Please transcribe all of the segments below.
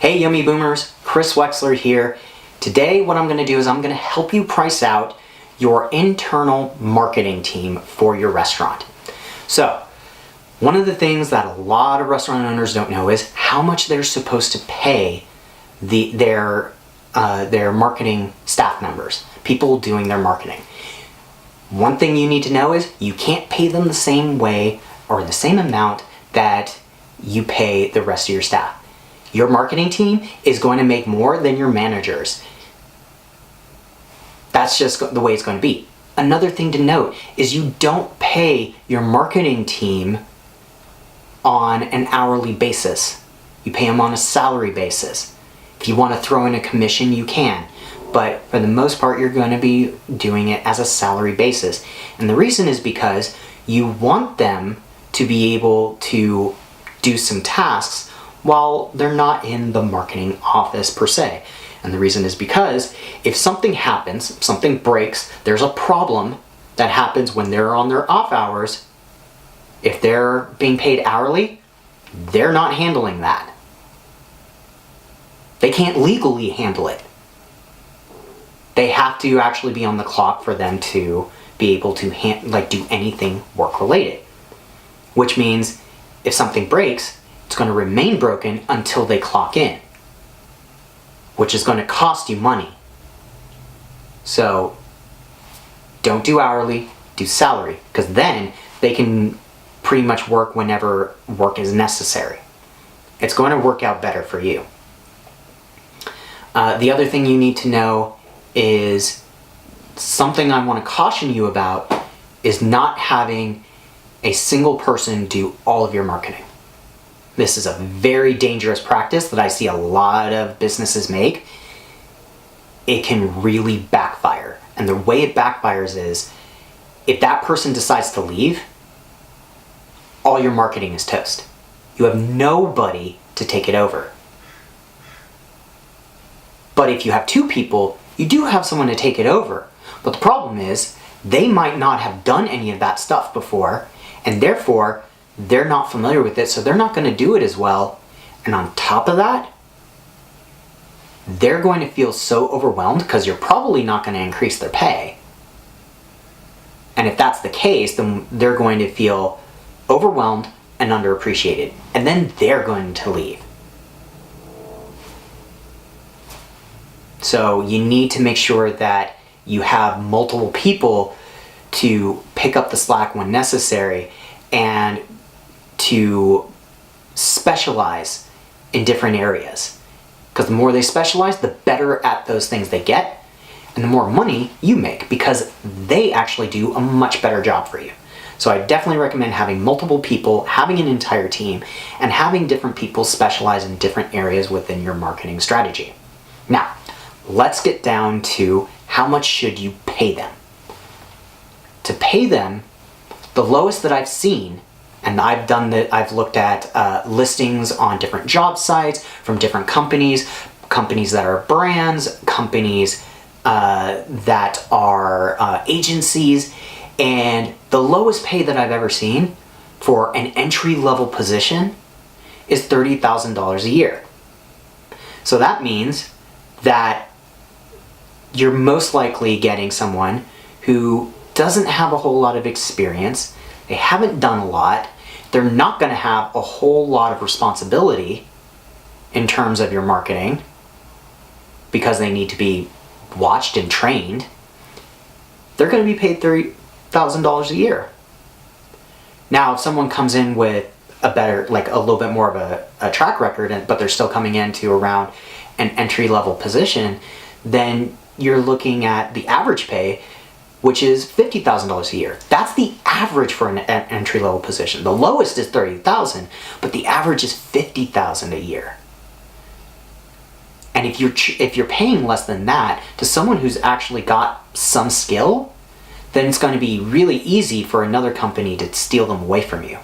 Hey Yummy Boomers, Chris Wexler here. Today what I'm going to do is I'm going to help you price out your internal marketing team for your restaurant. So, one of the things that a lot of restaurant owners don't know is how much they're supposed to pay their marketing staff members, people doing their marketing. One thing you need to know is you can't pay them the same way or the same amount that you pay the rest of your staff. Your marketing team is going to make more than your managers. That's just the way it's going to be. Another thing to note is you don't pay your marketing team on an hourly basis. You pay them on a salary basis. If you want to throw in a commission, you can. But for the most part, you're going to be doing it as a salary basis. And the reason is because you want them to be able to do some tasks while they're not in the marketing office per se. And the reason is because if something happens, something breaks, there's a problem that happens when they're on their off hours, if they're being paid hourly, they're not handling that. They can't legally handle it. They have to actually be on the clock for them to be able to do anything work related. Which means if something breaks, it's going to remain broken until they clock in, which is going to cost you money. So don't do hourly, do salary, because then they can pretty much work whenever work is necessary. It's going to work out better for you. The other thing you need to know is something I want to caution you about is not having a single person do all of your marketing. This is a very dangerous practice that I see a lot of businesses make. It can really backfire. And the way it backfires is if that person decides to leave, all your marketing is toast. You have nobody to take it over. But if you have two people, you do have someone to take it over. But the problem is they might not have done any of that stuff before, and therefore they're not familiar with it, so they're not going to do it as well. And on top of that, they're going to feel so overwhelmed because you're probably not going to increase their pay. And if that's the case, then they're going to feel overwhelmed and underappreciated. And then they're going to leave. So you need to make sure that you have multiple people to pick up the slack when necessary and to specialize in different areas. Because the more they specialize, the better at those things they get, and the more money you make because they actually do a much better job for you. So I definitely recommend having multiple people, having an entire team, and having different people specialize in different areas within your marketing strategy. Now, let's get down to how much should you pay them. To pay them, the lowest that I've seen, and I've looked at listings on different job sites from different companies that are brands, companies that are agencies, and the lowest pay that I've ever seen for an entry-level position is $30,000 a year. So that means that you're most likely getting someone who doesn't have a whole lot of experience, they haven't done a lot, they're not going to have a whole lot of responsibility in terms of your marketing because they need to be watched and trained. They're going to be paid $30,000 a year. Now, if someone comes in with a better, a little bit more of a track record, but they're still coming into around an entry-level position, then you're looking at the average pay, which is $50,000 a year. That's the average for an entry-level position. The lowest is $30,000, but the average is $50,000 a year. And if you're paying less than that to someone who's actually got some skill, then it's going to be really easy for another company to steal them away from you.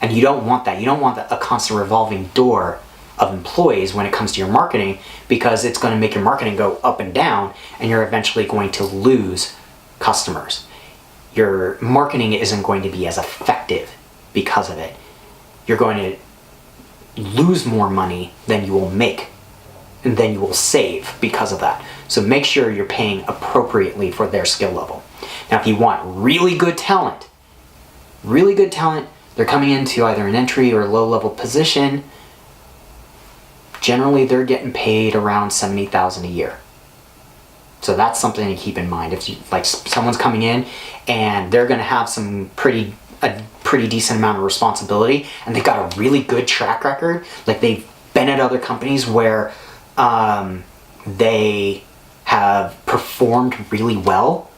And you don't want that. You don't want a constant revolving door of employees when it comes to your marketing, because it's going to make your marketing go up and down, and you're eventually going to lose customers. Your marketing isn't going to be as effective because of it. You're going to lose more money than you will make, and then you will save because of that. So make sure you're paying appropriately for their skill level. Now, if you want really good talent, they're coming into either an entry or low level position. Generally, they're getting paid around $70,000 a year. So that's something to keep in mind. If you, like, someone's coming in and they're going to have a pretty decent amount of responsibility, and they've got a really good track record, like they've been at other companies where they have performed really well,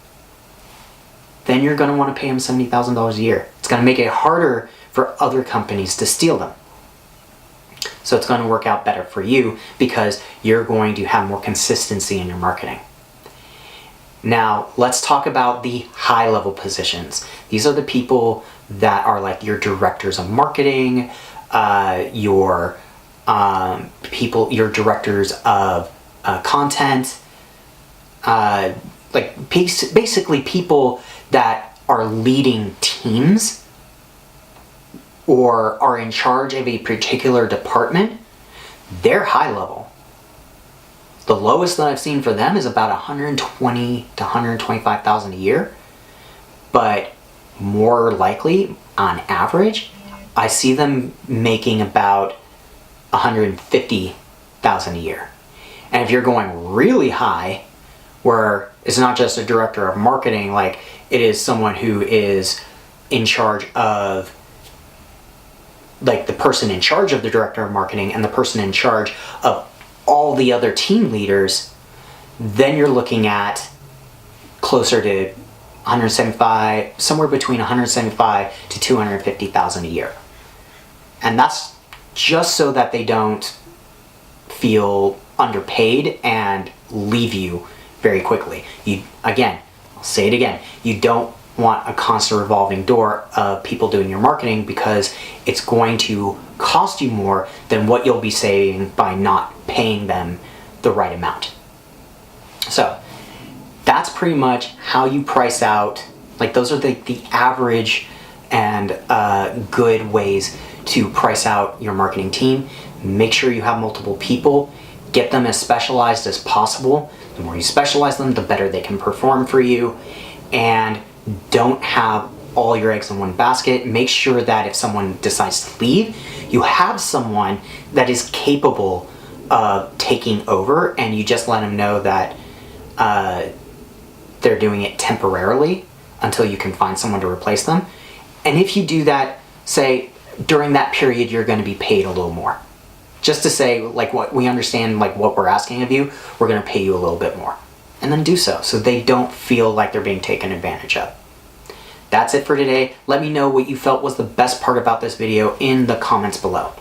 then you're going to want to pay them $70,000 a year. It's going to make it harder for other companies to steal them. So it's going to work out better for you because you're going to have more consistency in your marketing. Now, let's talk about the high-level positions. These are the people that are like your directors of marketing, your directors of content, like basically people that are leading teams or are in charge of a particular department. They're high level. The lowest that I've seen for them is about $120,000 to $125,000 a year, but more likely, on average, I see them making about $150,000 a year. And if you're going really high, where it's not just a director of marketing, like it is someone who is in charge of, like the person in charge of the director of marketing and the person in charge of all the other team leaders, then you're looking at closer to 175, somewhere between 175 to 250,000 a year. And that's just so that they don't feel underpaid and leave you very quickly. I'll say it again, you don't want a constant revolving door of people doing your marketing, because it's going to cost you more than what you'll be saving by not paying them the right amount. So that's pretty much how you price out, like those are the average and good ways to price out your marketing team. Make sure you have multiple people, get them as specialized as possible. The more you specialize them, the better they can perform for you. And don't have all your eggs in one basket. Make sure that if someone decides to leave, you have someone that is capable of taking over, and you just let them know that they're doing it temporarily until you can find someone to replace them. And if you do that, say during that period, you're going to be paid a little more. Just to say, like, what we understand, like what we're asking of you, we're going to pay you a little bit more. And then do so they don't feel like they're being taken advantage of. That's it for today. Let me know what you felt was the best part about this video in the comments below.